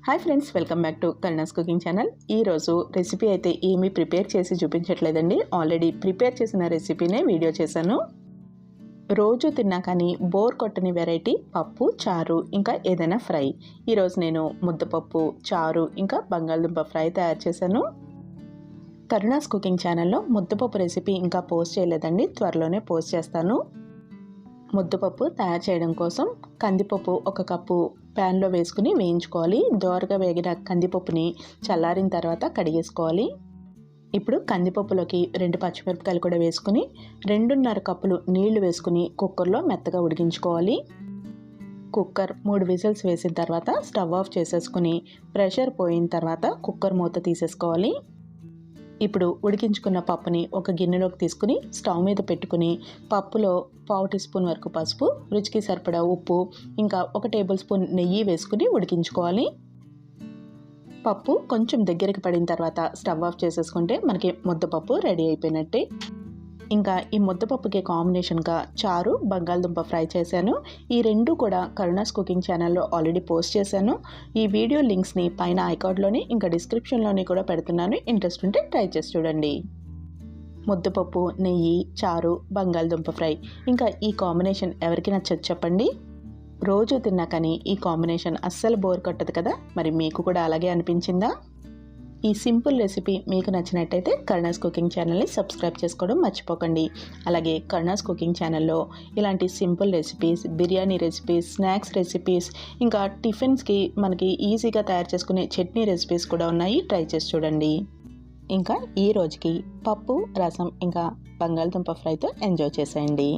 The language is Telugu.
Hi friends, welcome back to Karuna's cooking channel. ఈరోజు రెసిపీ అయితే ఏమీ ప్రిపేర్ చేసి చూపించట్లేదండి. ఆల్రెడీ ప్రిపేర్ చేసిన రెసిపీనే వీడియో చేశాను. రోజు తిన్నా కానీ బోర్ కొట్టని వెరైటీ పప్పు, చారు ఇంకా ఏదైనా ఫ్రై. ఈరోజు నేను ముద్దపప్పు, చారు ఇంకా బంగాళదుంప ఫ్రై తయారు చేశాను. కరుణాస్ కుకింగ్ ఛానల్లో ముద్దపప్పు రెసిపీ ఇంకా పోస్ట్ చేయలేదండి, త్వరలోనే పోస్ట్ చేస్తాను. ముద్దపప్పు తయారు చేయడం కోసం కందిపప్పు 1 కప్పు ప్యాన్లో వేసుకుని వేయించుకోవాలి. దోరగా వేగిన కందిపప్పుని చల్లారిన తర్వాత కడిగేసుకోవాలి. ఇప్పుడు కందిపప్పులోకి 2 పచ్చిమిరపకాయలు కూడా వేసుకుని 2.5 కప్పులు నీళ్లు వేసుకుని కుక్కర్లో మెత్తగా ఉడికించుకోవాలి. కుక్కర్ 3 విజిల్స్ వేసిన తర్వాత స్టవ్ ఆఫ్ చేసేసుకుని ప్రెషర్ పోయిన తర్వాత కుక్కర్ మూత తీసేసుకోవాలి. ఇప్పుడు ఉడికించుకున్న పప్పుని ఒక గిన్నెలోకి తీసుకుని స్టవ్ మీద పెట్టుకుని పప్పులో 1/2 టీ స్పూన్ వరకు పసుపు, రుచికి సరిపడా ఉప్పు, ఇంకా 1 టేబుల్ స్పూన్ నెయ్యి వేసుకుని ఉడికించుకోవాలి. పప్పు కొంచెం దగ్గరికి పడిన తర్వాత స్టవ్ ఆఫ్ చేసేసుకుంటే మనకి ముద్దపప్పు రెడీ అయిపోయినట్టే. ఇంకా ఈ ముద్దపప్పుకి కాంబినేషన్గా చారు, బంగాళదుంప ఫ్రై చేశాను. ఈ రెండు కూడా కరుణాస్ కుకింగ్ ఛానల్లో ఆల్రెడీ పోస్ట్ చేశాను. ఈ వీడియో లింక్స్ని పైన ఐకార్డ్లోని ఇంకా డిస్క్రిప్షన్లోని కూడా పెడుతున్నాను. ఇంట్రెస్ట్ ఉంటే ట్రై చేసి చూడండి. ముద్దపప్పు, నెయ్యి, చారు, బంగాళదుంప ఫ్రై, ఇంకా ఈ కాంబినేషన్ ఎవరికి నచ్చదు చెప్పండి? రోజు తిన్నా కానీ ఈ కాంబినేషన్ అస్సలు బోర్ కొట్టదు కదా. మరి మీకు కూడా అలాగే అనిపించిందా? ఈ సింపుల్ రెసిపీ మీకు నచ్చినట్టయితే కరుణాస్ కుకింగ్ ఛానల్ని సబ్స్క్రైబ్ చేసుకోవడం మర్చిపోకండి. అలాగే కరుణాస్ కుకింగ్ ఛానల్లో ఇలాంటి simple recipes, biryani recipes, snacks recipes, ఇంకా టిఫిన్స్కి మనకి ఈజీగా తయారు చేసుకునే చట్నీ రెసిపీస్ కూడా ఉన్నాయి. ట్రై చేసి చూడండి. ఇంకా ఈ రోజుకి పప్పు, రసం ఇంకా బంగాళదుంప ఫ్రైతో ఎంజాయ్ చేసేయండి.